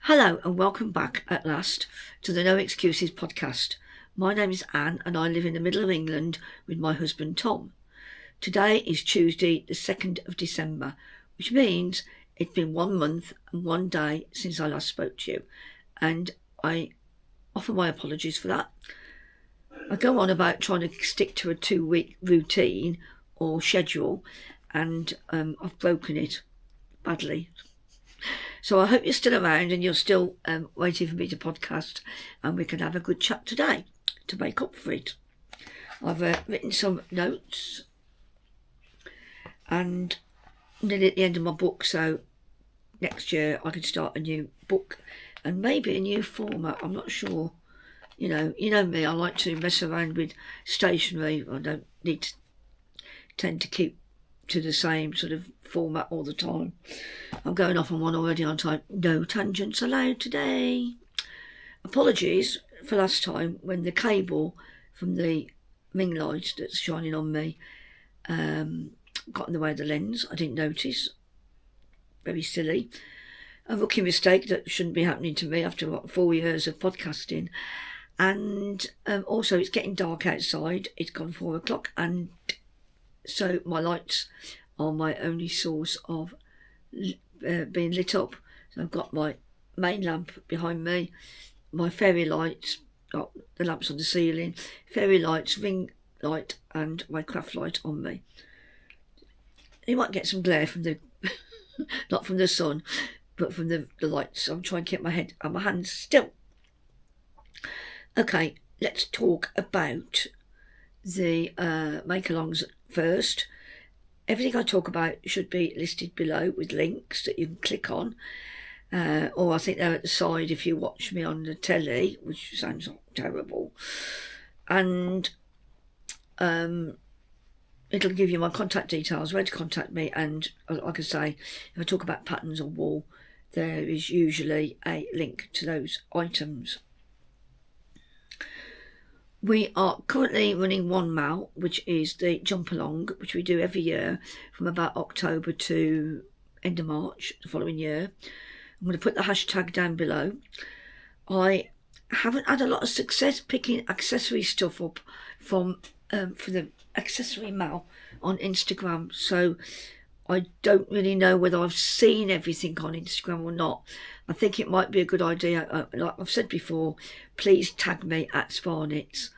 Hello and welcome back at last to the No Excuses podcast. My name is Anne and I live in the middle of England with my husband Tom. Today is Tuesday the 2nd of December, which means it's been 1 month and 1 day since I last spoke to you, and I offer my apologies for that. I go on about trying to stick to a 2-week routine or schedule, and I've broken it badly. So I hope you're still around and you're still waiting for me to podcast, and we can have a good chat today to make up for it. I've written some notes and nearly at the end of my book, so next year I can start a new book and maybe a new format. I'm not sure. You know me, I like to mess around with stationery. I don't need to tend to keep to the same sort of format all the time. I'm going off on one already, aren't I? No tangents allowed today. Apologies for last time when the cable from the ring light that's shining on me got in the way of the lens. I didn't notice. Very silly. A rookie mistake that shouldn't be happening to me after 4 years of podcasting. And also it's getting dark outside. It's gone 4 o'clock, and so my lights are my only source of being lit up. So I've got my main lamp behind me, my fairy lights, got the lamps on the ceiling, fairy lights, ring light, and my craft light on me. You might get some glare from the, not from the sun, but from the lights. I'm trying to keep my head and my hands still. Okay, let's talk about the Makealongs first. Everything I talk about should be listed below with links that you can click on, or I think they're at the side if you watch me on the telly, which sounds terrible. And it'll give you my contact details, where to contact me, and like I say, if I talk about patterns or wool, there is usually a link to those items. We are currently running one mal, which is the jump along, which we do every year from about October to end of March the following year. I'm going to put the hashtag down below. I haven't had a lot of success picking accessory stuff up from for the accessory mal on Instagram, so I don't really know whether I've seen everything on Instagram or not. I think it might be a good idea. Like I've said before, please tag me at Sparnits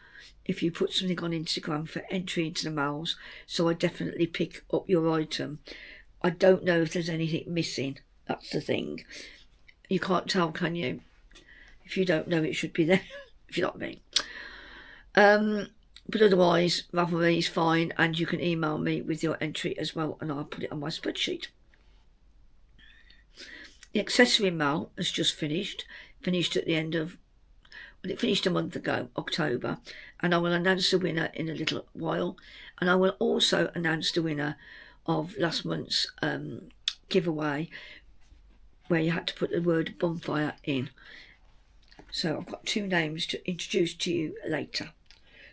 if you put something on Instagram for entry into the mals, so I definitely pick up your item. I don't know if there's anything missing. That's the thing. You can't tell, can you? If you don't know, it should be there, if you know what I mean. But otherwise, Ravelry is fine, and you can email me with your entry as well, and I'll put it on my spreadsheet. The accessory mal has just finished at the end of, well, it finished a month ago, October, and I will announce the winner in a little while, and I will also announce the winner of last month's giveaway, where you had to put the word bonfire in. So I've got 2 names to introduce to you later.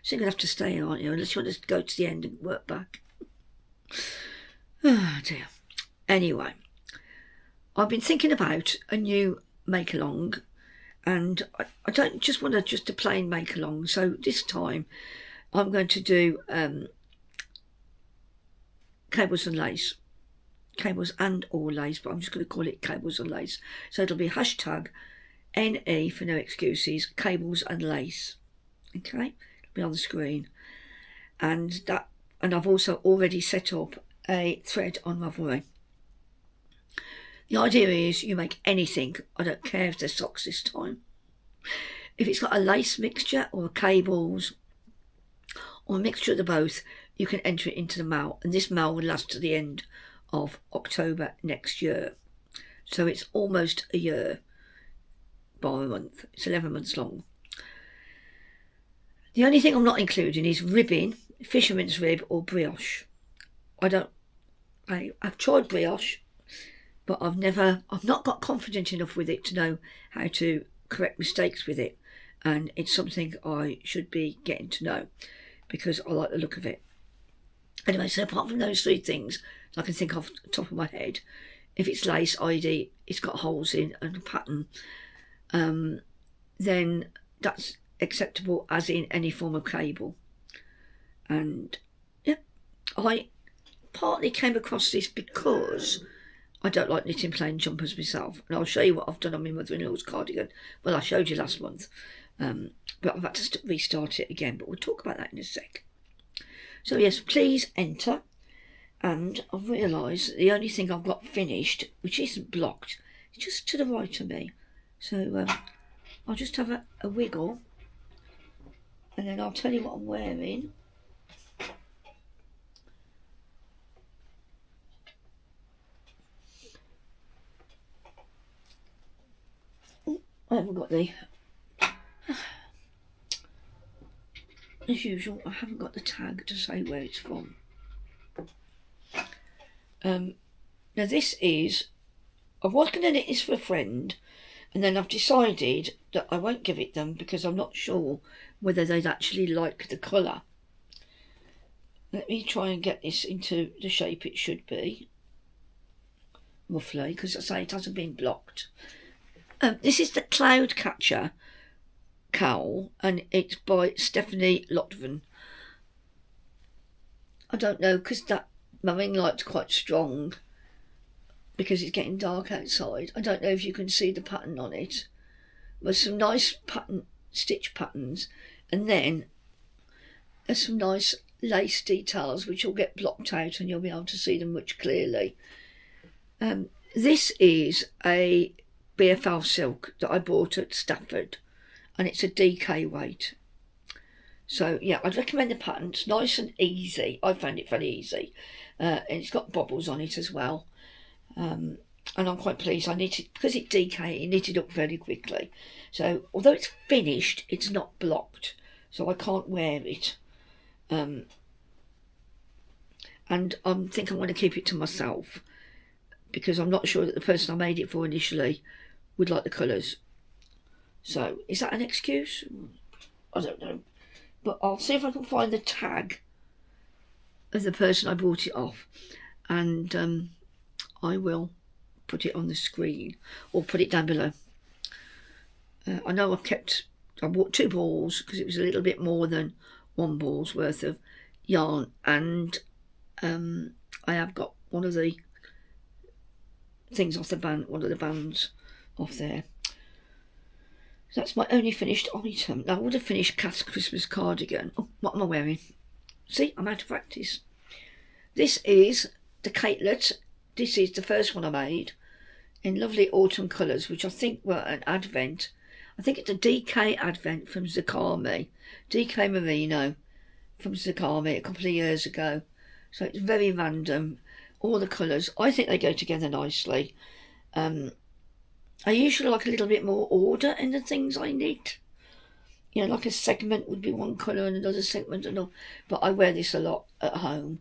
So you're going to have to stay, aren't you, unless you want to go to the end and work back. Oh dear. Anyway, I've been thinking about a new make-along, and I don't just want just a plain make-along. So this time I'm going to do cables and lace. Cables and or lace, but I'm just going to call it cables and lace. So it'll be hashtag NE for no excuses, cables and lace. Okay? Be on the screen, and I've also already set up a thread on Ravelry. The idea is you make anything. I don't care if there's socks this time. If it's got a lace mixture or cables or a mixture of the both, you can enter it into the mal, and this mal will last to the end of October next year. So it's almost a year by a month. It's 11 months long. The only thing I'm not including is ribbing, fisherman's rib or brioche. I've tried brioche, but I've not got confident enough with it to know how to correct mistakes with it. And it's something I should be getting to know because I like the look of it. Anyway, so apart from those 3 things I can think off the top of my head, if it's lace, ID, it's got holes in and a pattern, then that's acceptable as in any form of cable. And yeah, I partly came across this because I don't like knitting plain jumpers myself, and I'll show you what I've done on my mother-in-law's cardigan. Well, I showed you last month, but I've had to restart it again, but we'll talk about that in a sec. So yes, please enter. And I've realised the only thing I've got finished, which isn't blocked, is just to the right of me. So I'll just have a wiggle, and then I'll tell you what I'm wearing. Ooh, I haven't got the... As usual, I haven't got the tag to say where it's from. Now this is, I was going to knit this for a friend, and then I've decided that I won't give it them because I'm not sure whether they'd actually like the colour. Let me try and get this into the shape it should be, roughly, because I say it hasn't been blocked. This is the Cloud Catcher cowl, and it's by Stephanie Lotven. I don't know, because that my ring light's quite strong because it's getting dark outside. I don't know if you can see the pattern on it. There's some nice stitch patterns, and then there's some nice lace details which will get blocked out and you'll be able to see them much clearly. This is a BFL silk that I bought at Stafford, and it's a DK weight. So yeah, I'd recommend the pattern. It's nice and easy. I found it very easy. And it's got bobbles on it as well. And I'm quite pleased. I knitted, because it's DK, it knitted up very quickly. So although it's finished, it's not blocked. So I can't wear it. And I think I'm going to keep it to myself, because I'm not sure that the person I made it for initially would like the colours. So is that an excuse? I don't know. But I'll see if I can find the tag of the person I bought it off, and I will put it on the screen or put it down below. I know I bought 2 balls because it was a little bit more than 1 ball's worth of yarn, and I have got one of the things off the band, one of the bands off there. So that's my only finished item. Now I would have finished Cath's Christmas cardigan. Oh, what am I wearing? See, I'm out of practice. This is the Catelet. This is the first one I made in lovely autumn colours, which I think were an advent. I think it's a DK advent from Zakami, DK Merino from Zakami a couple of years ago. So it's very random, all the colours. I think they go together nicely. I usually like a little bit more order in the things I knit. You know, like a segment would be one colour and another segment, but I wear this a lot at home,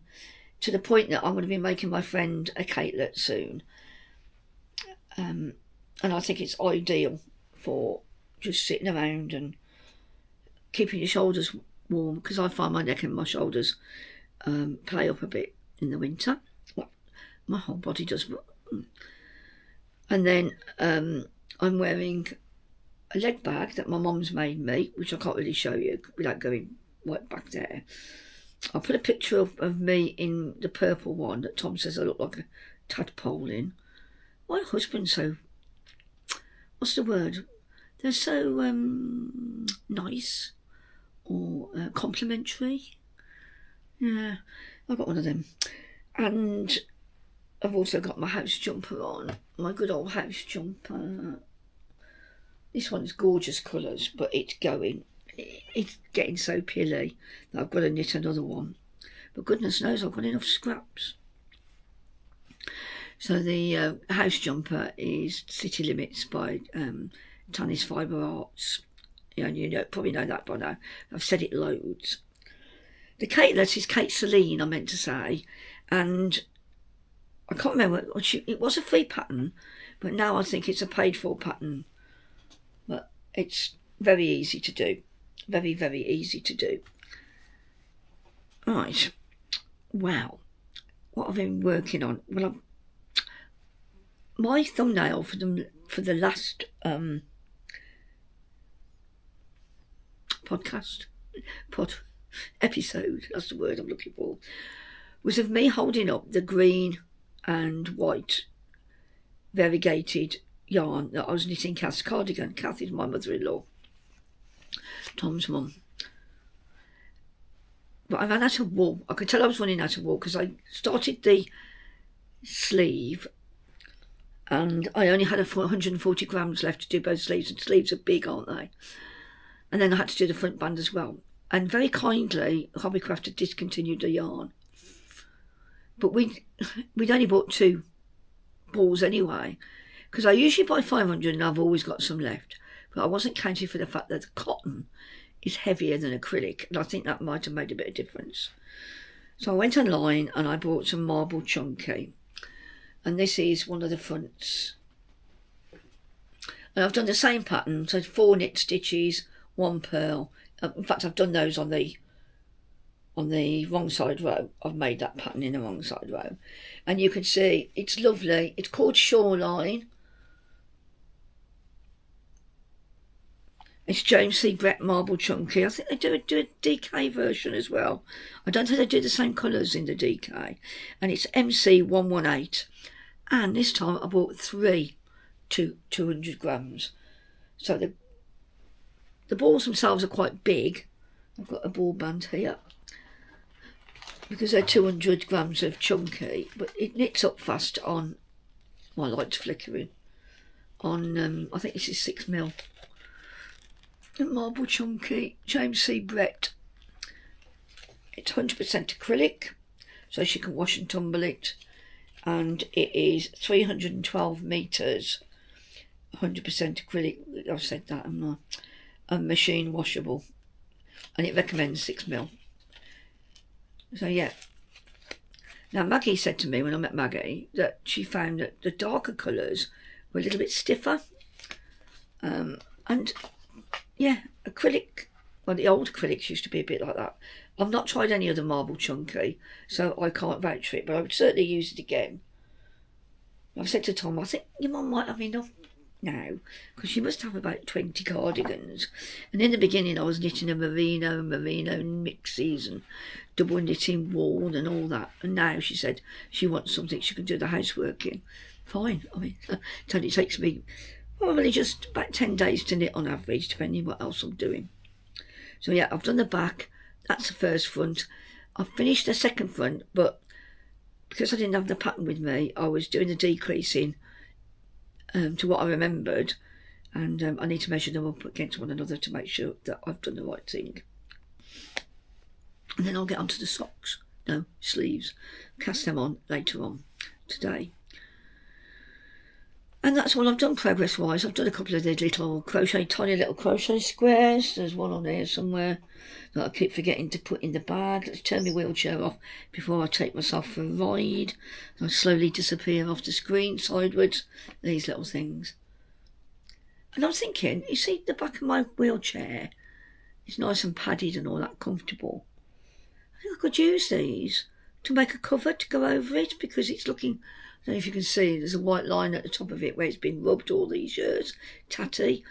to the point that I'm going to be making my friend a catelet soon. And I think it's ideal for just sitting around and keeping your shoulders warm, because I find my neck and my shoulders play up a bit in the winter. Well, my whole body does. And then I'm wearing a leg bag that my mum's made me, which I can't really show you without going right back there. I'll put a picture of me in the purple one that Tom says I look like a tadpole in. My husband's so... what's the word? They're so nice or complimentary. Yeah, I've got one of them. And I've also got my house jumper on, my good old house jumper. This one's gorgeous colours, but it's getting so pilly that I've got to knit another one. But goodness knows I've got enough scraps. So the house jumper is City Limits by Tannis Fibre Arts. Yeah, and you probably know that by now. I've said it loads. The Catelet is Kate Celine, I meant to say, and I can't remember, it was a free pattern, but now I think it's a paid for pattern. But it's very easy to do. Very, very easy to do. Right. Wow. What have I been working on? Well, my thumbnail for the last episode, that's the word I'm looking for, was of me holding up the green and white variegated yarn that I was knitting Cath's cardigan. Cath is my mother-in-law, Tom's mum. But I ran out of wool. I could tell I was running out of wool because I started the sleeve and I only had 140 grams left to do both sleeves, and sleeves are big, aren't they? And then I had to do the front band as well. And very kindly, Hobbycraft had discontinued the yarn. But we'd only bought 2 balls anyway, because I usually buy 500 and I've always got some left. But I wasn't counting for the fact that the cotton is heavier than acrylic, and I think that might have made a bit of difference. So I went online and I bought some marble chunky, and this is one of the fronts. And I've done the same pattern, so 4 knit stitches, 1 purl. In fact, I've done those on the wrong side row. I've made that pattern in the wrong side row, and you can see it's lovely. It's called Shoreline. It's James C. Brett Marble Chunky. I think they do a DK version as well. I don't think they do the same colours in the DK. And it's MC118. And this time I bought 3 to 200 grams. So the balls themselves are quite big. I've got a ball band here, because they're 200 grams of chunky. But it knits up fast on, my light's flickering, on, I think this is 6mm. Marble chunky, James C. Brett. It's 100% acrylic, so she can wash and tumble it, and it is 312 metres, 100% acrylic. I've said that, haven't I? And machine washable, and it recommends 6mm. So yeah. Now Maggie said to me when I met Maggie that she found that the darker colours were a little bit stiffer, and yeah, acrylic, well, the old acrylics used to be a bit like that. I've not tried any other marble chunky, so I can't vouch for it, but I would certainly use it again. I've said to Tom, I think your mum might have enough now, because she must have about 20 cardigans. And in the beginning I was knitting a merino mixies and double knitting wool and all that. And now she said she wants something she can do the housework in. Fine. I mean, it only takes me probably just about 10 days to knit on average, depending what else I'm doing. So yeah, I've done the back. That's the first front. I've finished the second front, but because I didn't have the pattern with me, I was doing the decreasing to what I remembered, and I need to measure them up against one another to make sure that I've done the right thing. And then I'll get onto the socks. No, sleeves. Cast them on later on today. And that's all I've done progress-wise. I've done a couple of these tiny little crochet squares. There's one on here somewhere that I keep forgetting to put in the bag. Let's turn my wheelchair off before I take myself for a ride. I slowly disappear off the screen sideways. These little things. And I'm thinking, you see the back of my wheelchair? It's nice and padded and all that, comfortable. I think I could use these to make a cover to go over it, because it's looking... I don't know if you can see, there's a white line at the top of it where it's been rubbed all these years. Tatty.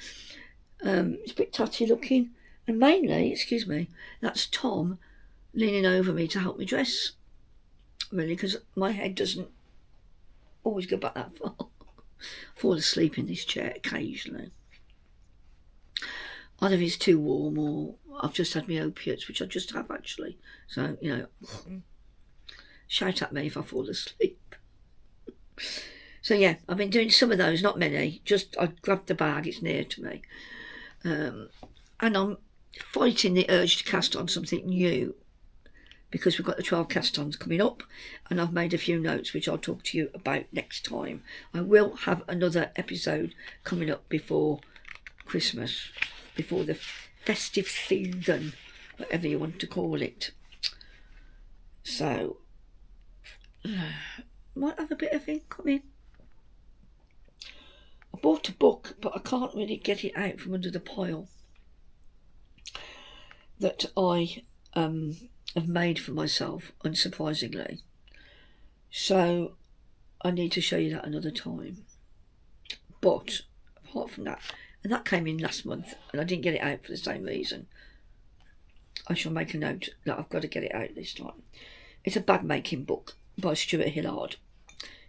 It's a bit tatty looking. And mainly, excuse me, that's Tom leaning over me to help me dress. Really, because my head doesn't always go back that far. I fall asleep in this chair occasionally. Either it's too warm or I've just had my opiates, which I just have actually. So, you know, shout at me if I fall asleep. So yeah, I've been doing some of those, not many. Just I grabbed the bag, it's near to me, and I'm fighting the urge to cast on something new, because we've got the 12 cast-ons coming up, and I've made a few notes which I'll talk to you about next time. I will have another episode coming up before Christmas, before the festive season, whatever you want to call it. So might have a bit of income in. I bought a book, but I can't really get it out from under the pile that I have made for myself, unsurprisingly. So I need to show you that another time. But apart from that, and that came in last month, and I didn't get it out for the same reason. I shall make a note that I've got to get it out this time. It's a bag making book by Stuart Hillard.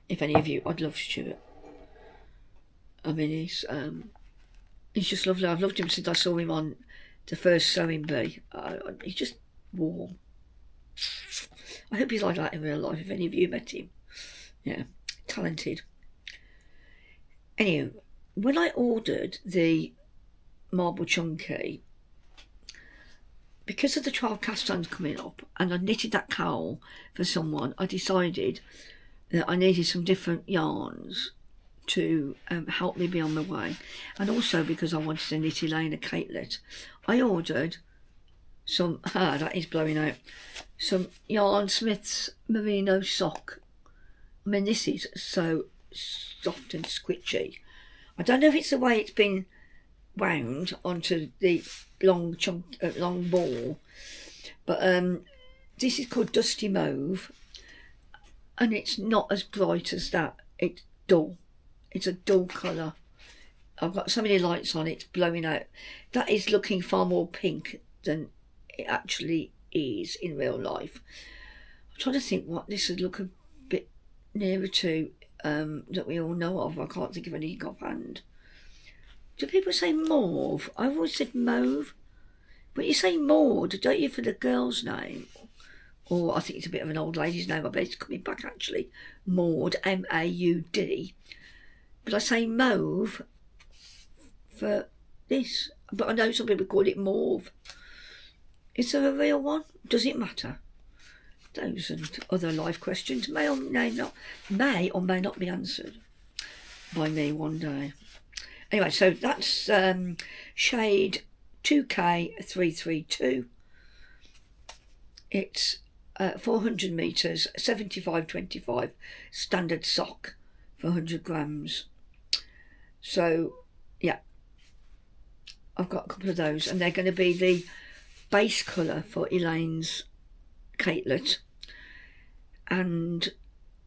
If any of you, I'd love Stuart. I mean, he's just lovely. I've loved him since I saw him on the first Sewing Bee. He's just warm. I hope he's like that in real life, if any of you met him. Yeah, talented. Anyway, when I ordered the marble chunky, because of the 12 cast ons coming up, and I knitted that cowl for someone, I decided that I needed some different yarns to help me be on my way. And also because I wanted to knit Elaine a catelet, I ordered some, that is blowing out, some Yarn Smith's merino sock. I mean, this is so soft and squishy. I don't know if it's the way it's been wound onto the long ball, but this is called Dusty Mauve, and it's not as bright as that. It's dull. It's a dull colour. I've got so many lights on, it's blowing out. That is looking far more pink than it actually is in real life. I'm trying to think what this would look a bit nearer to that we all know of. I can't think of any offhand. Do people say mauve? I've always said mauve. But you say Maud, don't you, for the girl's name? Or I think it's a bit of an old lady's name. I bet it's coming back actually. Maud, M-A-U-D. But I say mauve for this. But I know some people call it mauve. Is there a real one? Does it matter? Those and other life questions may or may not be answered by me one day. Anyway, so that's shade 2K332. It's 400 metres, 75-25 standard sock for 100 grams. So, yeah, I've got a couple of those, and they're going to be the base colour for Elaine's catelet. And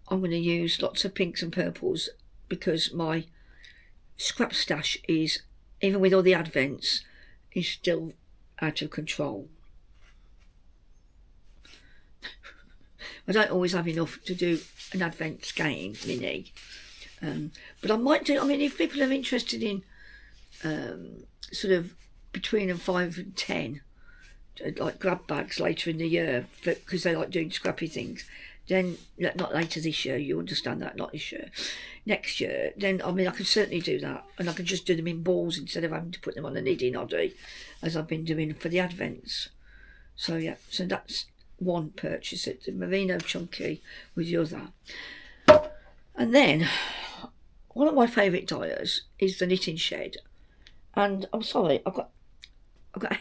I'm going to use lots of pinks and purples because my scrap stash is, even with all the advents, is still out of control. I don't always have enough to do an advent skein mini, but I might do. I mean, if people are interested in sort of between 5 and 10, like grab bags later in the year, because they like doing scrappy things, then not later this year, you understand that, not this year, next year, then I mean I can certainly do that, and I can just do them in balls instead of having to put them on a knitting noddy as I've been doing for the advents. So yeah, so that's one purchase, it's the merino chunky with the other. And then one of my favourite dyers is the Knitting Shed, and I'm sorry, I've got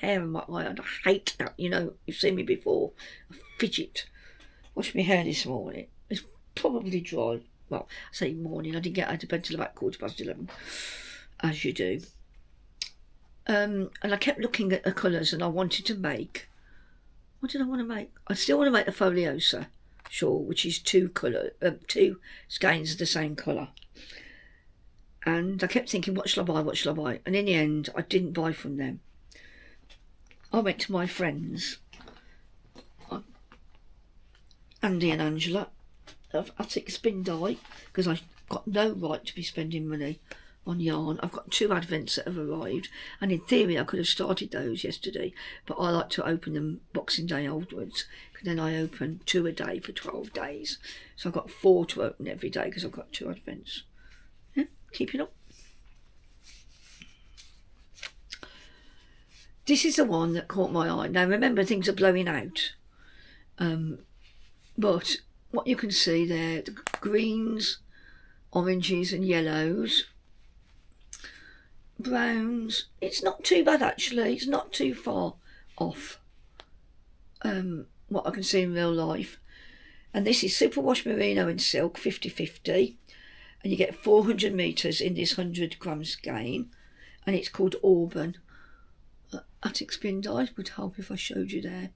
hair in my eye and I hate that, you know, you've seen me before, I fidget. Washed my hair this morning. It's probably dry. Well, I say morning. I didn't get out of bed till about 11:15, as you do. And I kept looking at the colours, and I wanted to make. What did I want to make? I still want to make the Foliosa shawl, which is two skeins of the same colour. And I kept thinking, what shall I buy? What shall I buy? And in the end, I didn't buy from them. I went to my friends, Andy and Angela, of Attic Spin Dye, because I've got no right to be spending money on yarn. I've got 2 advents that have arrived, and in theory I could have started those yesterday, but I like to open them Boxing Day onwards, because then I open 2 a day for 12 days. So I've got 4 to open every day because I've got 2 advents. Yeah, keeping up. This is the one that caught my eye. Now remember, things are blowing out. But what you can see there, the greens, oranges and yellows, browns, it's not too bad actually, it's not too far off what I can see in real life. And this is superwash merino and silk, 50-50, and you get 400 metres in this 100 gram skein, and it's called Auburn. Attic Spin Dye would help if I showed you there.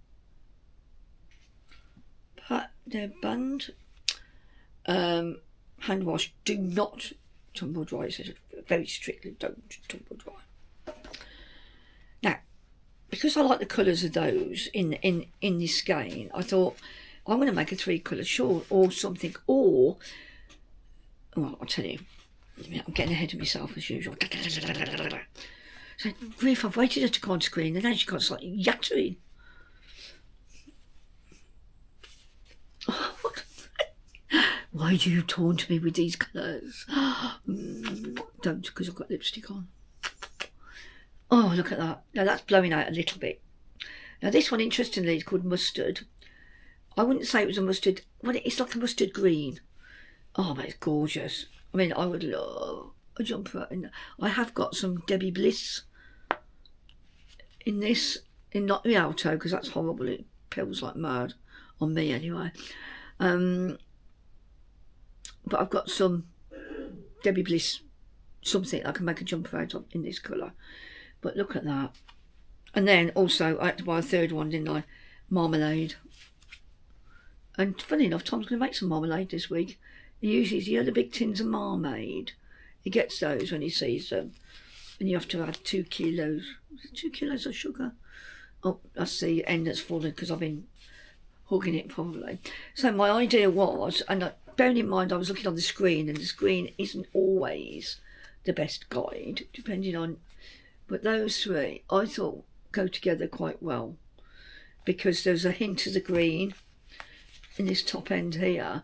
They're banned. Hand wash, do not tumble dry, it says very strictly don't tumble dry. Now, because I like the colours of those in this skein, I thought I'm going to make a 3-colour shawl or something, or, well, I'll tell you, I'm getting ahead of myself as usual. So, grief, I've waited her to go on screen and then she got slightly yattering. Why do you taunt me with these colours? Don't, because I've got lipstick on. Oh, look at that. Now that's blowing out a little bit. Now this one, interestingly, is called Mustard. I wouldn't say it was a mustard. Well, it's like a mustard green. Oh, but it's gorgeous. I mean, I would love a jumper. I have got some Debbie Bliss in this, in not the Alto, because that's horrible. It pills like mad on me anyway. But I've got some Debbie Bliss, something I can make a jumper out of in this colour. But look at that. And then also I had to buy a third one, didn't I? Marmalade. And funny enough, Tom's going to make some marmalade this week. He uses the other big tins of Marmalade. He gets those when he sees them. And you have to add 2 kilos. 2 kilos of sugar. Oh, that's the end that's fallen because I've been hugging it probably. So my idea was, and bearing in mind I was looking on the screen, and the screen isn't always the best guide, depending on, but those 3 I thought go together quite well, because there's a hint of the green in this top end here,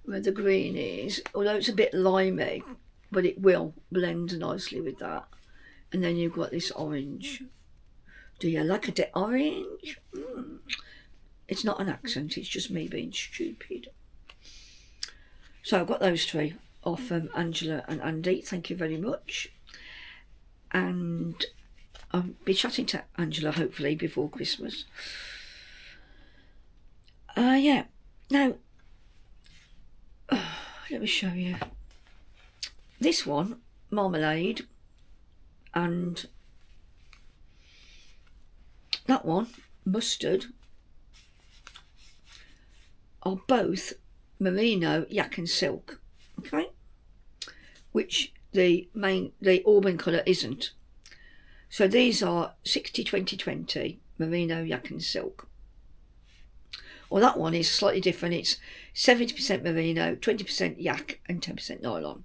where the green is, although it's a bit limey, but it will blend nicely with that. And then you've got this orange. Do you like a orange? It's not an accent, it's just me being stupid. So I've got those 3 off Angela and Andy. Thank you very much. And I'll be chatting to Angela hopefully before Christmas. Yeah. Now, let me show you. This one, Marmalade, and that one, Mustard, are both merino, yak and silk, okay, which the Auburn colour isn't. So these are 60-20-20 merino, yak and silk. Well, that one is slightly different. It's 70% merino, 20% yak and 10% nylon,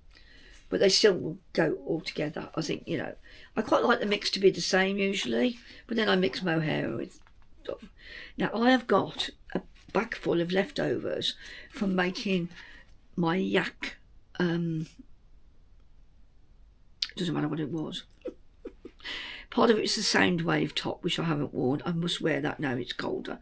but they still will go all together. I think, you know, I quite like the mix to be the same usually, but then I mix mohair with stuff. Now I have got a bag full of leftovers from making my yak, doesn't matter what it was. Part of it's the Soundwave top, which I haven't worn. I must wear that now, it's colder.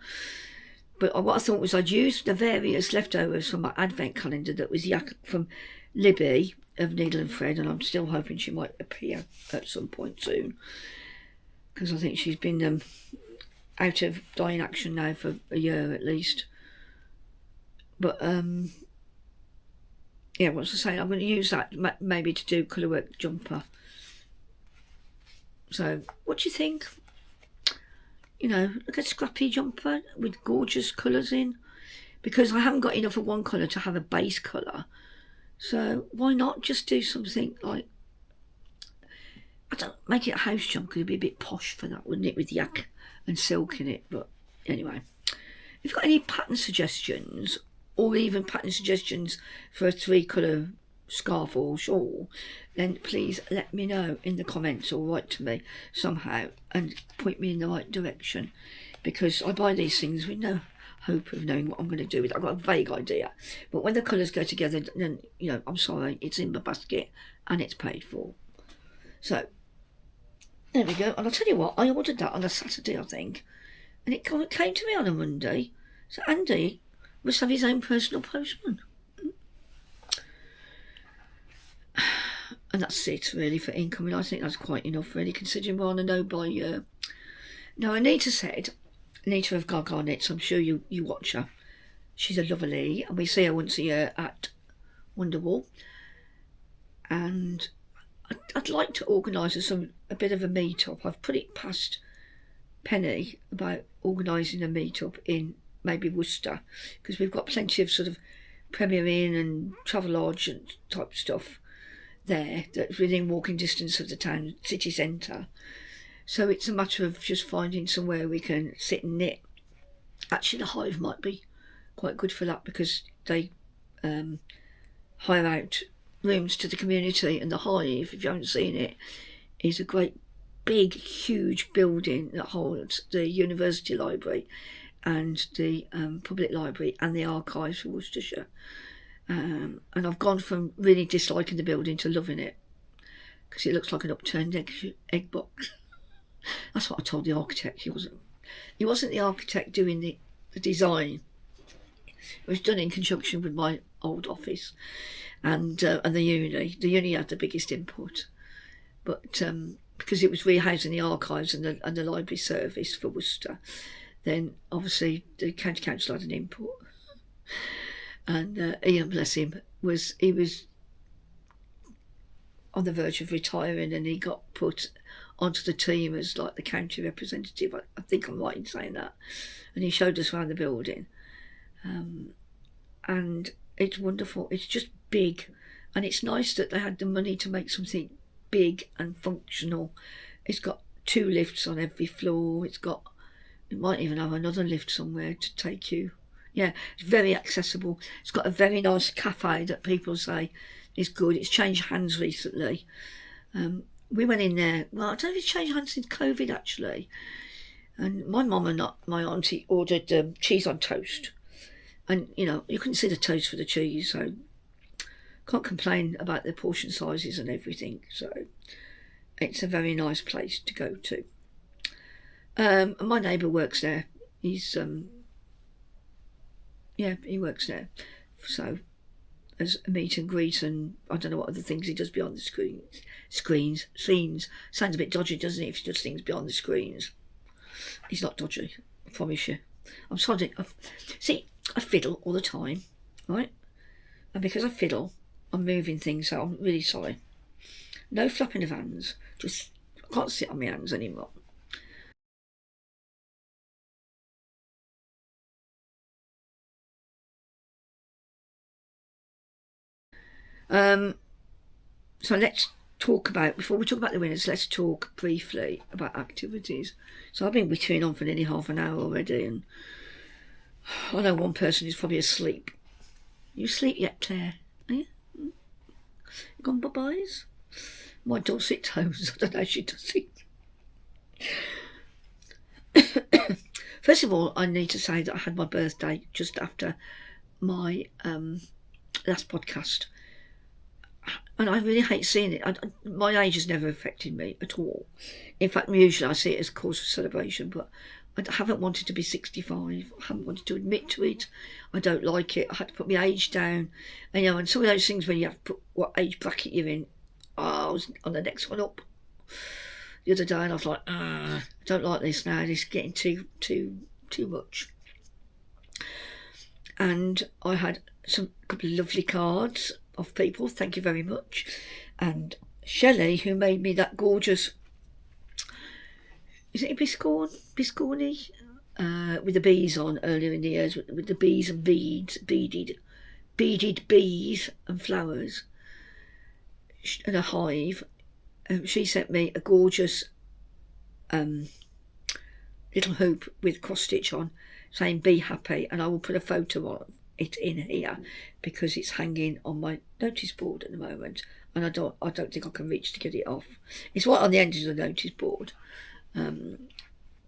But what I thought was I'd use the various leftovers from my advent calendar that was yak from Libby of Needle and Thread, and I'm still hoping she might appear at some point soon, because I think she's been out of dying action now for a year at least. But yeah, what's I saying? I'm going to use that maybe to do colourwork jumper. So what do you think? You know, like a scrappy jumper with gorgeous colours in, because I haven't got enough of one colour to have a base colour. So why not just do something like, I don't make it a house jumper, it'd be a bit posh for that, wouldn't it, with yak and silk in it. But anyway, if you've got any pattern suggestions, or even pattern suggestions for a 3-colour scarf or shawl, then please let me know in the comments or write to me somehow and point me in the right direction, because I buy these things with no hope of knowing what I'm going to do with it. I've got a vague idea, but when the colours go together, then, you know, I'm sorry, it's in the basket and it's paid for. So there we go. And I'll tell you what, I ordered that on a Saturday, I think, and it came to me on a Monday. So Andy must have his own personal postman. And that's it really for incoming. I think that's quite enough really, considering we're on a no-buy year. Now Anita said, Anita of Gaga Knits, I'm sure you watch her. She's a lovely, and we see her once a year at Wonderwall. And I'd like to organise a bit of a meet-up. I've put it past Penny about organising a meet-up in maybe Worcester, because we've got plenty of sort of Premier Inn and Travelodge and type stuff there that's within walking distance of the town city centre. So it's a matter of just finding somewhere we can sit and knit. Actually, the hive might be quite good for that, because they hire out rooms to the community, and the hive, if you haven't seen it, is a great big huge building that holds the university library and the public library and the archives for Worcestershire. And I've gone from really disliking the building to loving it, because it looks like an upturned egg box. That's what I told the architect. He wasn't the architect doing the design. It was done in conjunction with my old office and the uni. The uni had the biggest input, but because it was rehousing the archives and the library service for Worcester, then obviously the county council had an input. And Ian, bless him, was on the verge of retiring, and he got put onto the team as like the county representative. I think I'm right in saying that. And he showed us around the building, and it's wonderful. It's just big, and it's nice that they had the money to make something big and functional. It's got 2 lifts on every floor. It might even have another lift somewhere to take you. Yeah, it's very accessible. It's got a very nice cafe that people say is good. It's changed hands recently. We went in there. Well, I don't know if it's changed hands since COVID, actually. And my mum and my auntie ordered cheese on toast. And, you know, you couldn't see the toast for the cheese, so can't complain about the portion sizes and everything. So it's a very nice place to go to. My neighbour works there. He's he works there. So as a meet and greet, and I don't know what other things he does beyond the scenes. Sounds a bit dodgy, doesn't it, if he does things beyond the screens? He's not dodgy, I promise you. I'm sorry. I fiddle all the time, right? And because I fiddle, I'm moving things, so I'm really sorry. No flapping of hands. Just, I can't sit on my hands anymore. So let's talk about, before we talk about the winners, let's talk briefly about activities. So I've been wittering on for nearly half an hour already, and I know one person is probably asleep. You asleep yet, Claire? Are you? You gone bye-byes? My dulcet tones, I don't know how she does it. First of all, I need to say that I had my birthday just after my last podcast. And I really hate seeing it. My age has never affected me at all. In fact, usually I see it as a cause for celebration, but I haven't wanted to be 65. I haven't wanted to admit to it. I don't like it. I had to put my age down. And, you know, and some of those things when you have to put what age bracket you're in, I was on the next one up the other day, and I was like, I don't like this now. This is getting too much. And I had a couple of lovely cards of people, thank you very much. And Shelley, who made me that gorgeous, is it a biscorny? With the bees on earlier in the years, with the bees and beads, beaded bees and flowers, and a hive. She sent me a gorgeous little hoop with cross stitch on, saying "Be happy," and I will put a photo of it in here because it's hanging on my notice board at the moment, and I don't think I can reach to get it off. It's right on the end of the notice board,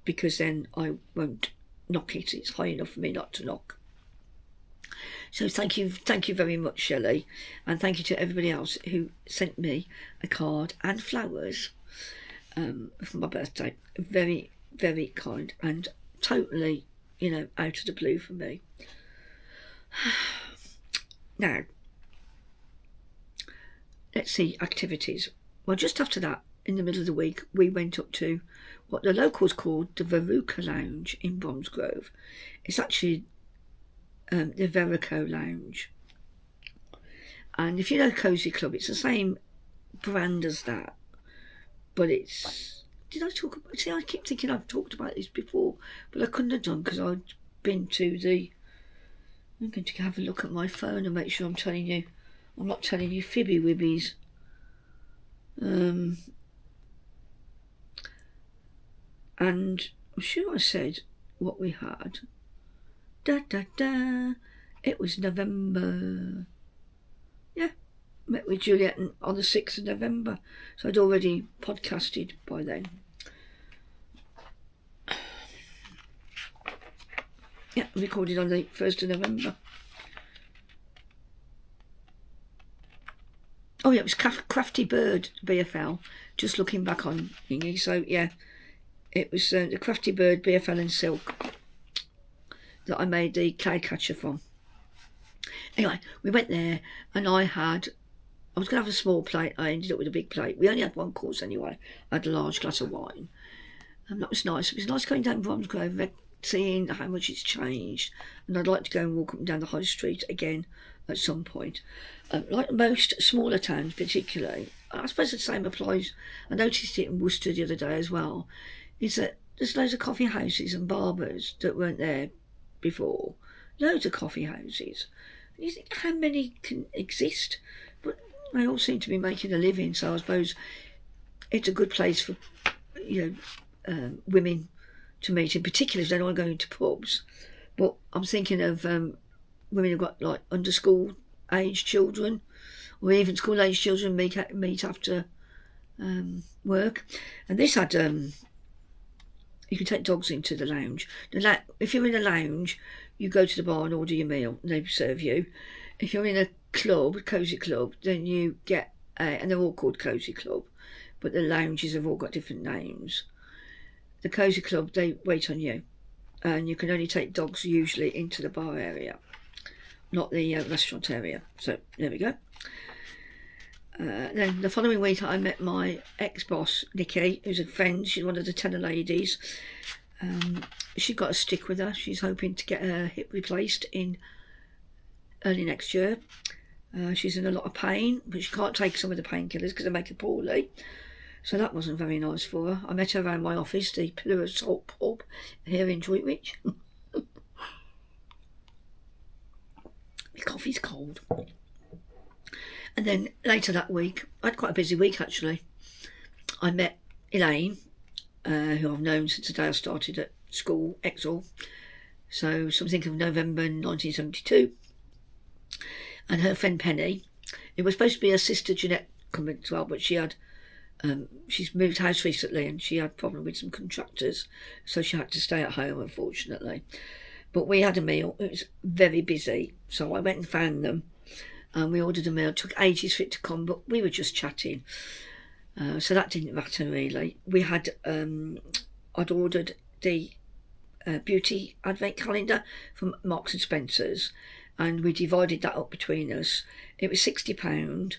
because then I won't knock it. It's high enough for me not to knock. So thank you very much, Shelley, and thank you to everybody else who sent me a card and flowers for my birthday. Very, very kind, and totally, out of the blue for me. Now, let's see, activities. Well, just after that, in the middle of the week, we went up to what the locals called the Veruca Lounge in Bromsgrove. It's actually the Verico Lounge. And if you know Cozy Club, it's the same brand as that. But it's... Did I talk about... See, I keep thinking I've talked about this before, but I couldn't have done because I'd been to the... I'm going to have a look at my phone and make sure I'm not telling you fibby wibbies. And I'm sure I said what we had. It was November. Yeah, met with Juliet on the 6th of November. So I'd already podcasted by then. Yeah, recorded on the 1st of November. Oh yeah, it was Crafty Bird BFL. Just looking back on thingy. So yeah, it was the Crafty Bird BFL in silk that I made the cloud catcher from. Anyway, we went there and I was going to have a small plate. I ended up with a big plate. We only had one course anyway. I had a large glass of wine. And that was nice. It was nice going down Bromsgrove, seeing how much it's changed. And I'd like to go and walk up and down the high street again at some point. Like most smaller towns particularly, I suppose the same applies. I noticed it in Worcester the other day as well, is that there's loads of coffee houses and barbers that weren't there before. Loads of coffee houses. You think how many can exist? But they all seem to be making a living, so I suppose it's a good place for women to meet, in particular if they don't want to go into pubs. But I'm thinking of women who've got like under school age children, or even school age children meet after work. And this had you can take dogs into the lounge. If you're in a lounge, you go to the bar and order your meal and they serve you. If you're in a club, cosy club, then you get and they're all called Cosy Club, but the lounges have all got different names. The Cosy Club, they wait on you, and you can only take dogs usually into the bar area, not the restaurant area. So there we go. Then the following week I met my ex-boss Nikki, who's a friend. She's one of the tenor ladies. She's got a stick with her. She's hoping to get her hip replaced in early next year. She's in a lot of pain, but she can't take some of the painkillers because they make her poorly. So that wasn't very nice for her. I met her around my office, the Pillar of Salt pub here in Droitwich. My coffee's cold. And then later that week, I had quite a busy week actually. I met Elaine, who I've known since the day I started at school, Exall. So something of November 1972. And her friend Penny. It was supposed to be her sister Jeanette coming as well, but she had she's moved house recently and she had a problem with some contractors, so she had to stay at home, unfortunately. But we had a meal. It was very busy, so I went and found them and we ordered a meal. It took ages for it to come, but we were just chatting, so that didn't matter really. We had I'd ordered the beauty advent calendar from Marks and Spencer's, and we divided that up between us. It was £60.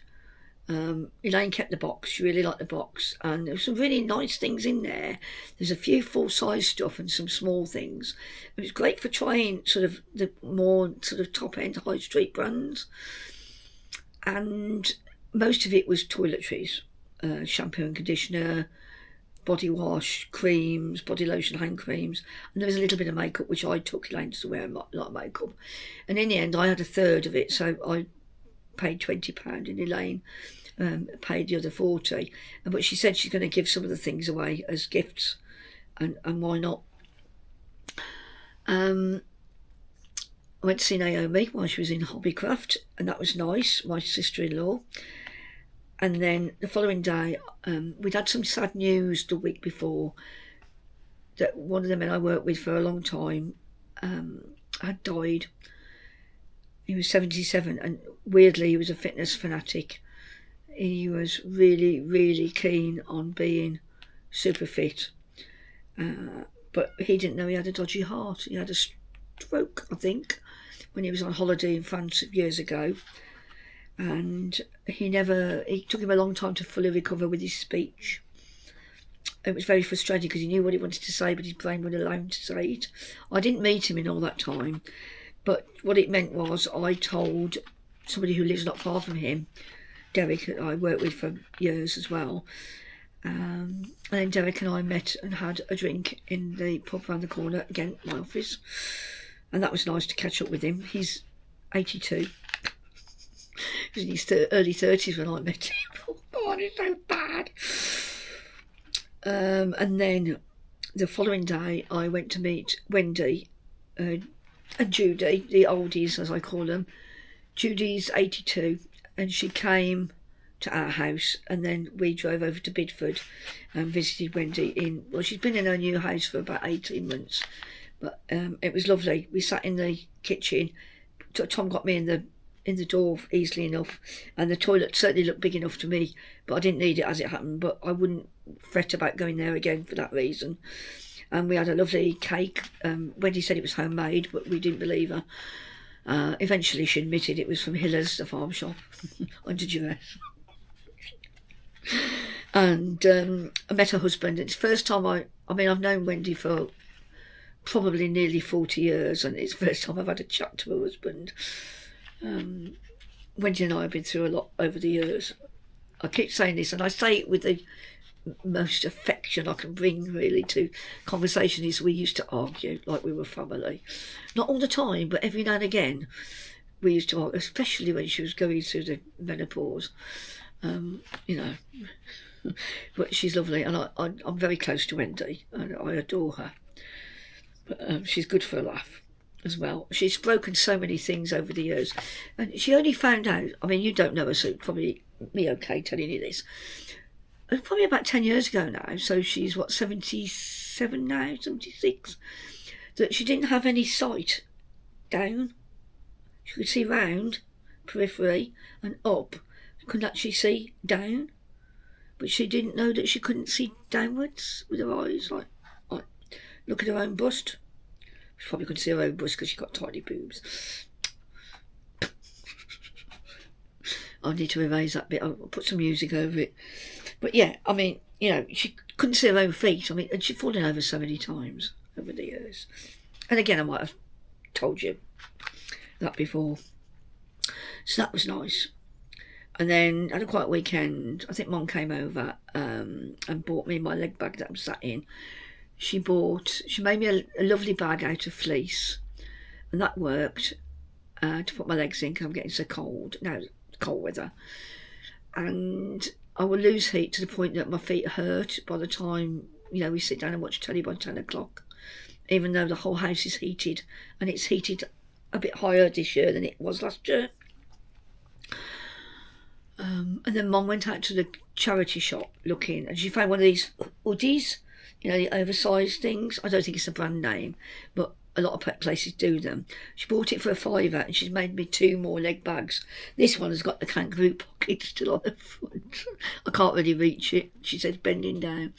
Elaine kept the box. She really liked the box, and there were some really nice things in there. There's a few full-size stuff and some small things. It was great for trying sort of the more sort of top-end high street brands, and most of it was toiletries, shampoo and conditioner, body wash, creams, body lotion, hand creams, and there was a little bit of makeup which I took Elaine to wear a lot of makeup, and in the end I had a third of it, so I paid £20 and Elaine paid the other 40, but she said she's going to give some of the things away as gifts, and why not. I went to see Naomi while she was in Hobbycraft, and that was nice, my sister-in-law. And then the following day we'd had some sad news the week before, that one of the men I worked with for a long time had died. He was 77, and weirdly he was a fitness fanatic. He was really, really keen on being super fit. But he didn't know he had a dodgy heart. He had a stroke, I think, when he was on holiday in France years ago. And it took him a long time to fully recover with his speech. It was very frustrating because he knew what he wanted to say, but his brain wouldn't allow him to say it. I didn't meet him in all that time. But what it meant was I told somebody who lives not far from him, Derek, that I worked with for years as well. And then Derek and I met and had a drink in the pub around the corner, again, my office. And that was nice to catch up with him. He's 82. He was in his early 30s when I met him. God, it's so bad. And then the following day, I went to meet Wendy and Judy, the oldies as I call them. Judy's 82, and she came to our house, and then we drove over to Bidford and visited Wendy in, well, she's been in her new house for about 18 months, but it was lovely. We sat in the kitchen. Tom got me in the door easily enough, and the toilet certainly looked big enough to me, but I didn't need it as it happened, but I wouldn't fret about going there again for that reason. And we had a lovely cake. Wendy said it was homemade, but we didn't believe her. Eventually she admitted it was from Hiller's, the farm shop, under duress. And I met her husband. It's the first time I mean, I've known Wendy for probably nearly 40 years, and it's the first time I've had a chat to her husband. Wendy and I have been through a lot over the years. I keep saying this, and I say it with the most affection I can bring really to conversation, is we used to argue like we were family. Not all the time, but every now and again we used to argue, especially when she was going through the menopause. You know, but she's lovely, and I'm very close to Wendy, and I adore her. But she's good for a laugh as well. She's broken so many things over the years, and she only found out, I mean, you don't know her, so it's probably me okay telling you this. It was probably about 10 years ago now, so she's, what, 77 now, 76, that she didn't have any sight down. She could see round, periphery, and up. She couldn't actually see down, but she didn't know that she couldn't see downwards with her eyes, like look at her own bust. She probably couldn't see her own bust because she got tiny boobs. I need to erase that bit. I'll put some music over it. But yeah, I mean, you know, she couldn't see her own feet. I mean, and she'd fallen over so many times over the years. And again, I might have told you that before. So that was nice. And then had a quiet weekend. I think Mum came over and bought me my leg bag that I'm sat in. She made me a lovely bag out of fleece, and that worked to put my legs in because I'm getting so cold. Now, cold weather. And I will lose heat to the point that my feet hurt by the time, you know, we sit down and watch telly by 10 o'clock, even though the whole house is heated, and it's heated a bit higher this year than it was last year. And then Mum went out to the charity shop looking, and she found one of these hoodies, you know, the oversized things. I don't think it's a brand name, but a lot of places do them. She bought it for a £5, and she's made me 2 more leg bags. This one has got the kangaroo pocket still on the front. I can't really reach it. She said bending down.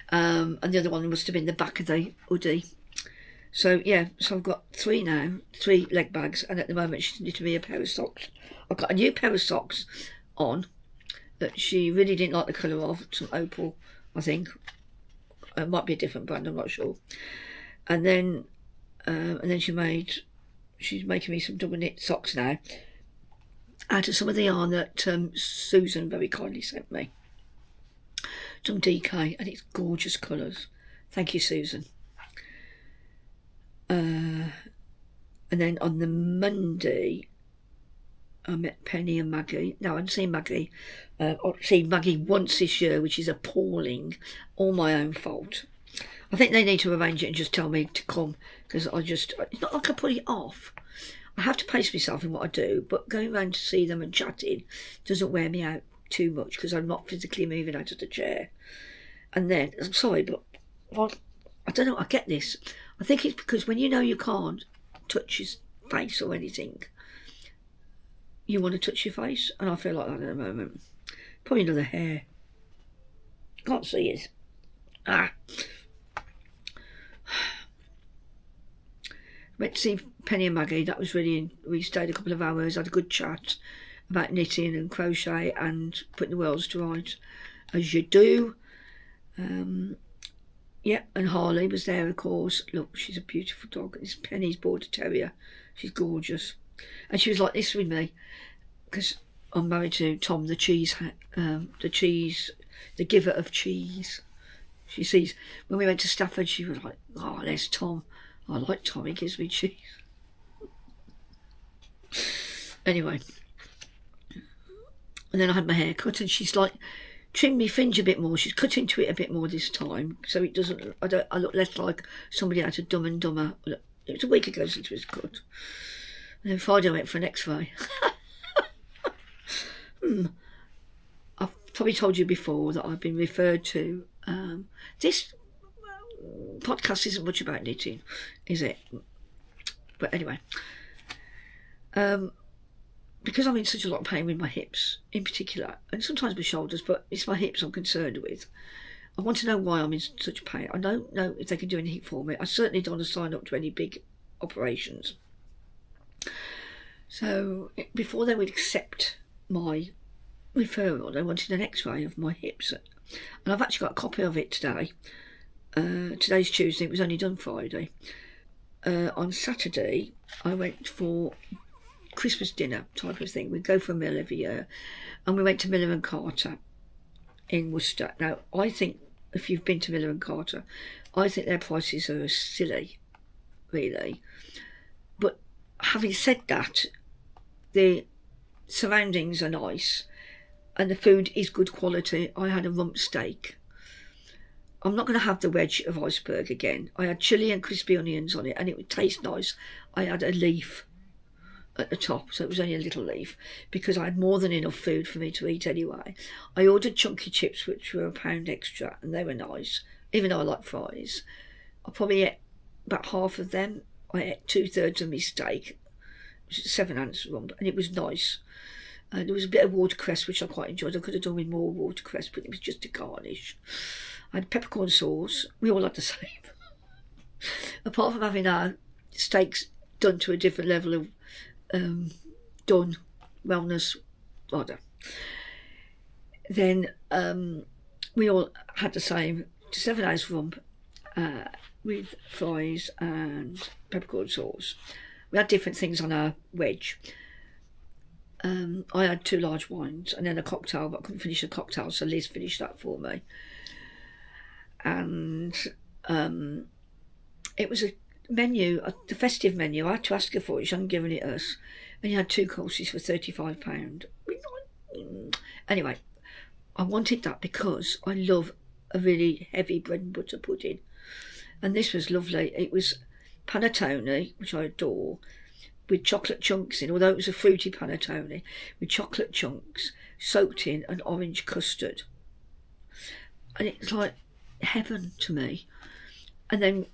And the other one must have been the back of the hoodie. So yeah, so I've got 3 now, 3 leg bags, and at the moment she's knitting me a pair of socks. I've got a new pair of socks on that she really didn't like the colour of, some opal, I think. It might be a different brand, I'm not sure. And then she's making me some double knit socks now out of some of the yarn that Susan very kindly sent me. Some DK, and it's gorgeous colours. Thank you, Susan. And then on the Monday, I met Penny and Maggie. Now, I've seen Maggie. I've seen Maggie once this year, which is appalling. All my own fault. I think they need to arrange it and just tell me to come, because it's not like I put it off. I have to pace myself in what I do, but going around to see them and chatting doesn't wear me out too much because I'm not physically moving out of the chair. And then, I'm sorry, but I don't know, I get this. I think it's because when you know you can't touch his face or anything, you want to touch your face, and I feel like that at the moment. Probably another hair. Can't see it. Went to see Penny and Maggie. That was really, we stayed a couple of hours, had a good chat about knitting and crochet and putting the worlds to rights, as you do. Yeah, and Harley was there, of course. Look, she's a beautiful dog. It's Penny's Border Terrier. She's gorgeous. And she was like this with me, because I'm married to Tom, the giver of cheese. She sees, when we went to Stafford, she was like, oh, there's Tom. I like Tom, he gives me cheese. Anyway. And then I had my hair cut, and she's like, trimmed my fringe a bit more. She's cut into it a bit more this time, so it doesn't. I look less like somebody out of Dumb and Dumber. It was a week ago since it was cut. And then Friday I went for an X-ray. I've probably told you before that I've been referred to. This podcast isn't much about knitting, is it? But anyway, because I'm in such a lot of pain with my hips in particular, and sometimes my shoulders, but it's my hips I'm concerned with. I want to know why I'm in such pain. I don't know if they can do anything for me. I certainly don't want to sign up to any big operations. So before they would accept my referral, they wanted an X-ray of my hips, and I've actually got a copy of it today. Today's Tuesday. It was only done Friday. On Saturday I went for Christmas dinner type of thing. We go for a meal every year, and we went to Miller and Carter in Worcester. Now, I think if you've been to Miller and Carter, I think their prices are silly, really. But having said that, the surroundings are nice and the food is good quality. I had a rump steak. I'm not going to have the wedge of iceberg again. I had chilli and crispy onions on it, and it would taste nice. I had a leaf at the top, so it was only a little leaf, because I had more than enough food for me to eat anyway. I ordered chunky chips, which were £1 extra, and they were nice, even though I like fries. I probably ate about half of them. I ate 2/3 of my steak, which is 7 ounce rump, and it was nice. There was a bit of watercress, which I quite enjoyed. I could have done with more watercress, but it was just a garnish. I had peppercorn sauce. We all had the same. Apart from having our steaks done to a different level of done wellness, rather. Then we all had the same 7 ounce rump with fries and peppercorn sauce. We had different things on our wedge. I had 2 large wines and then a cocktail, but I couldn't finish the cocktail, so Liz finished that for me. And it was a menu, the festive menu. I had to ask her for it, she hadn't given it us. And you had 2 courses for £35. Anyway, I wanted that because I love a really heavy bread and butter pudding. And this was lovely. It was panettone, which I adore, with chocolate chunks in, although it was a fruity panettone, with chocolate chunks soaked in an orange custard. And it's like heaven to me. And then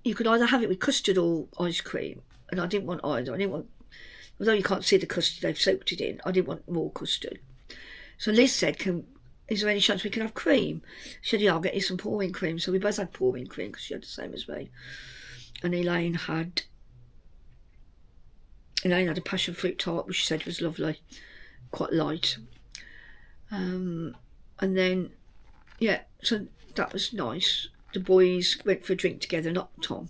you could either have it with custard or ice cream, and I didn't want either. I didn't want, although you can't see the custard they've soaked it in, I didn't want more custard. So Liz said, is there any chance we can have cream? She said, yeah, I'll get you some pouring cream. So we both had pouring cream because she had the same as me. And Elaine had a passion fruit tart, which she said was lovely, quite light. And then, yeah, so that was nice. The boys went for a drink together, not Tom,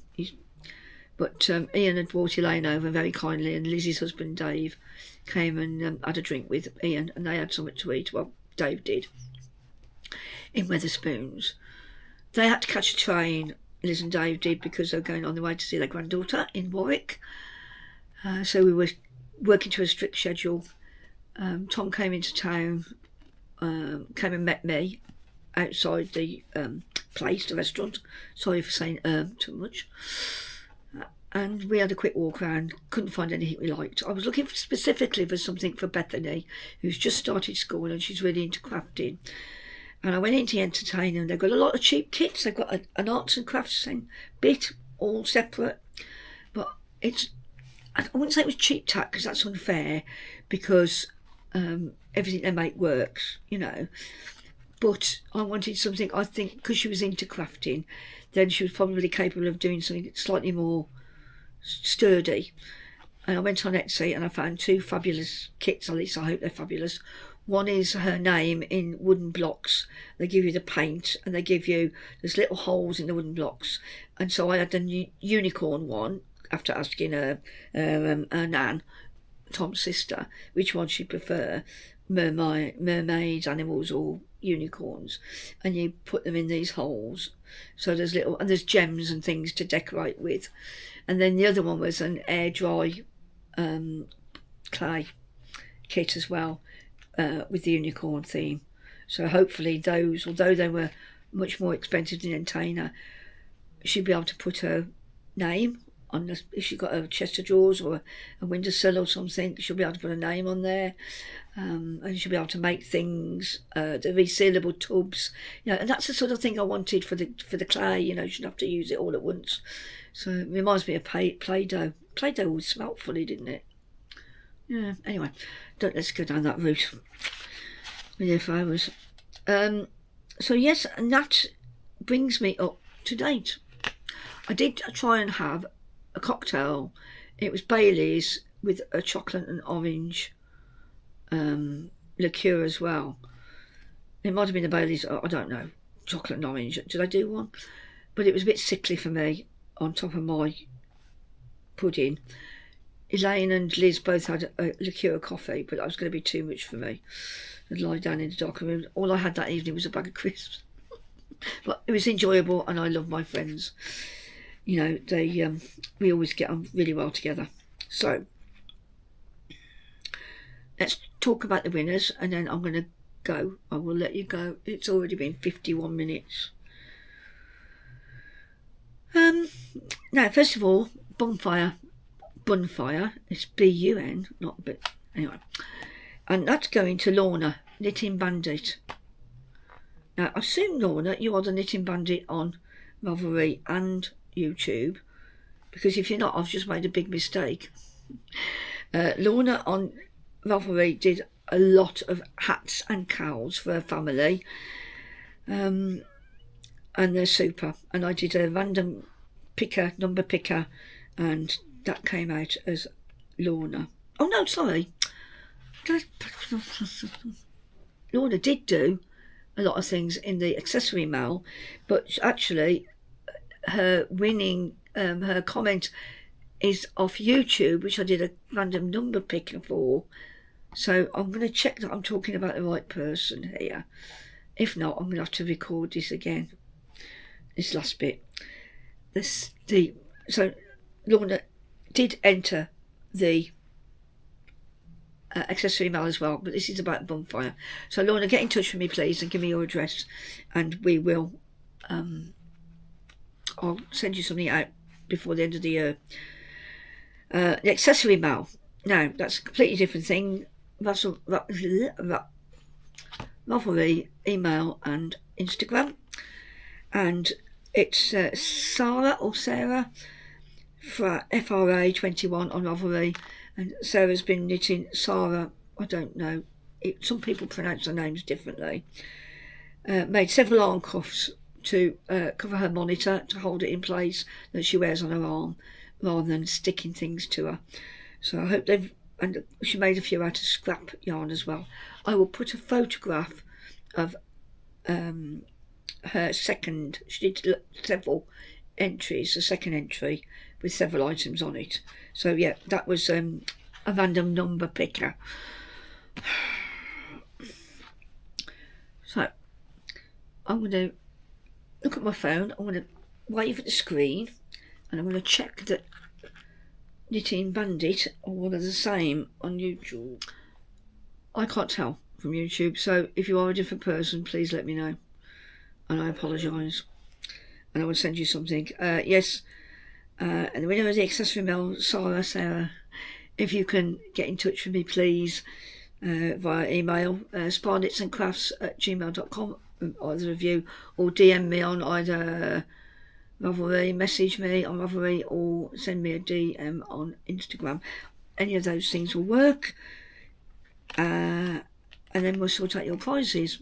but Ian had brought Elaine over very kindly, and Lizzie's husband Dave came and had a drink with Ian, and they had something to eat. Well, Dave did, in Wetherspoons. They had to catch a train, Liz and Dave did, because they were going on the way to see their granddaughter in Warwick. So we were working to a strict schedule. Tom came into town, came and met me outside the place, the restaurant. Sorry for saying too much. And we had a quick walk around, couldn't find anything we liked. I was looking specifically for something for Bethany, who's just started school and she's really into crafting. And I went in to entertain them. They've got a lot of cheap kits. They've got an arts and crafts bit, all separate. But I wouldn't say it was cheap tack, because that's unfair, because everything they make works, you know. But I wanted something, I think, because she was into crafting, then she was probably capable of doing something slightly more sturdy. And I went on Etsy and I found 2 fabulous kits, at least I hope they're fabulous. One is her name in wooden blocks. They give you the paint and they give you, there's little holes in the wooden blocks. And so I had the unicorn one, after asking her Nan, Tom's sister, which one she'd prefer, mermaids, animals, or unicorns. And you put them in these holes. So there's gems and things to decorate with. And then the other one was an air dry clay kit as well, with the unicorn theme. So hopefully those, although they were much more expensive than Entertainer, she'll be able to put her name on the, if she's got a chest of drawers or a windowsill or something, she'll be able to put a name on there. And she'll be able to make things, the resealable tubs, you know, and that's the sort of thing I wanted for the clay. You know, you shouldn't have to use it all at once. So it reminds me of Play-Doh. Play-Doh always smelt funny, didn't it? Yeah. Anyway, let's go down that route with your flowers. So yes, and that brings me up to date. I did try and have a cocktail. It was Bailey's with a chocolate and orange liqueur as well. It might have been the Bailey's, I don't know, chocolate and orange. Did I do one? But it was a bit sickly for me on top of my pudding. Elaine and Liz both had a liqueur coffee, but that was going to be too much for me. I'd lie down in the dark room. All I had that evening was a bag of crisps. But it was enjoyable, and I love my friends. You know, they we always get on really well together. So let's talk about the winners, and then I'm going to go. I will let you go. It's already been 51 minutes. Now, first of all, Bunfire. It's B-U-N, not B. Anyway, and that's going to Lorna, Knitting Bandit. Now, I assume, Lorna, you are the Knitting Bandit on Ravelry and YouTube, because if you're not, I've just made a big mistake. Lorna on Ravelry did a lot of hats and cowls for her family, and they're super. And I did a random number picker, and that came out as Lorna. Oh no, sorry. Lorna did do a lot of things in the accessory mail, but actually her winning, her comment is off YouTube, which I did a random number picker for. So I'm going to check that I'm talking about the right person here. If not, I'm going to have to record this again. This last bit. So Lorna did enter the accessory mail as well, but this is about Bonfire. So Lorna, get in touch with me please and give me your address, and we will I'll send you something out before the end of the year. The accessory mail, now that's a completely different thing. Ravelry, email and Instagram, and it's Sarah FRA 21 on Ravelry, and Sarah's been knitting. Sarah, I don't know, some people pronounce their names differently. Made several arm cuffs to cover her monitor, to hold it in place, that she wears on her arm rather than sticking things to her. So I hope they've, and she made a few out of scrap yarn as well. I will put a photograph of her second, she did several entries, a second entry with several items on it. So yeah, that was a random number picker. So I'm going to look at my phone, I'm going to wave at the screen, and I'm going to check that Knitting Bandit are one of the same on YouTube. I can't tell from YouTube, so if you are a different person, please let me know, and I apologise, and I will send you something. Yes, and the winner of the accessory mail, Sarah, if you can get in touch with me please via email, spaknitsandcrafts@gmail.com, either of you, or DM me on either Ravelry, message me on Ravelry, or send me a DM on Instagram. Any of those things will work, and then we'll sort out your prizes.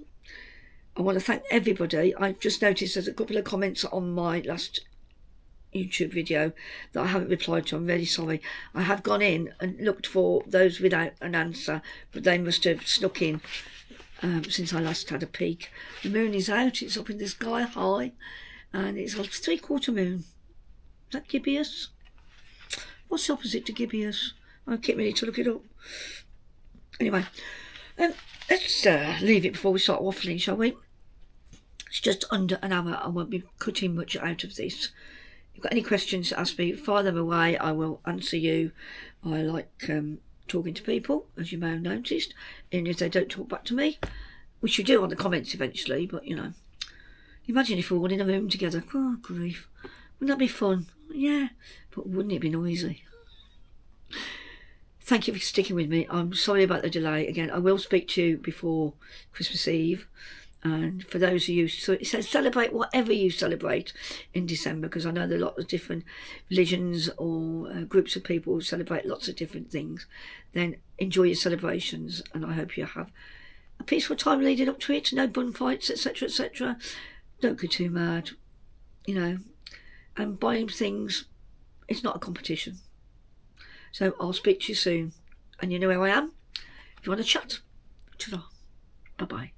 I want to thank everybody. I've just noticed there's a couple of comments on my last YouTube video that I haven't replied to. I'm really sorry. I have gone in and looked for those without an answer, but they must have snuck in since I last had a peek. The moon is out, it's up in the sky high, and it's a 3/4 moon. Is that gibbous? What's the opposite to gibbous? I keep meaning to look it up. Anyway, let's leave it before we start waffling, shall we? It's just under an hour. I won't be cutting much out of this. If you've got any questions to ask me, fire them away. I will answer you. I like talking to people, as you may have noticed, even if they don't talk back to me. which you do on the comments eventually, but you know, imagine if we were all in a room together. Oh, grief. Wouldn't that be fun? Yeah, but wouldn't it be noisy? Thank you for sticking with me. I'm sorry about the delay. Again, I will speak to you before Christmas Eve. And for those of you, so it says celebrate whatever you celebrate in December, because I know there are lots of different religions or groups of people who celebrate lots of different things. Then enjoy your celebrations, and I hope you have a peaceful time leading up to it. No bun fights, etc., etc. Don't go too mad, you know. And buying things, it's not a competition. So I'll speak to you soon, and you know where I am if you want to chat. Ta-ra. Bye-bye.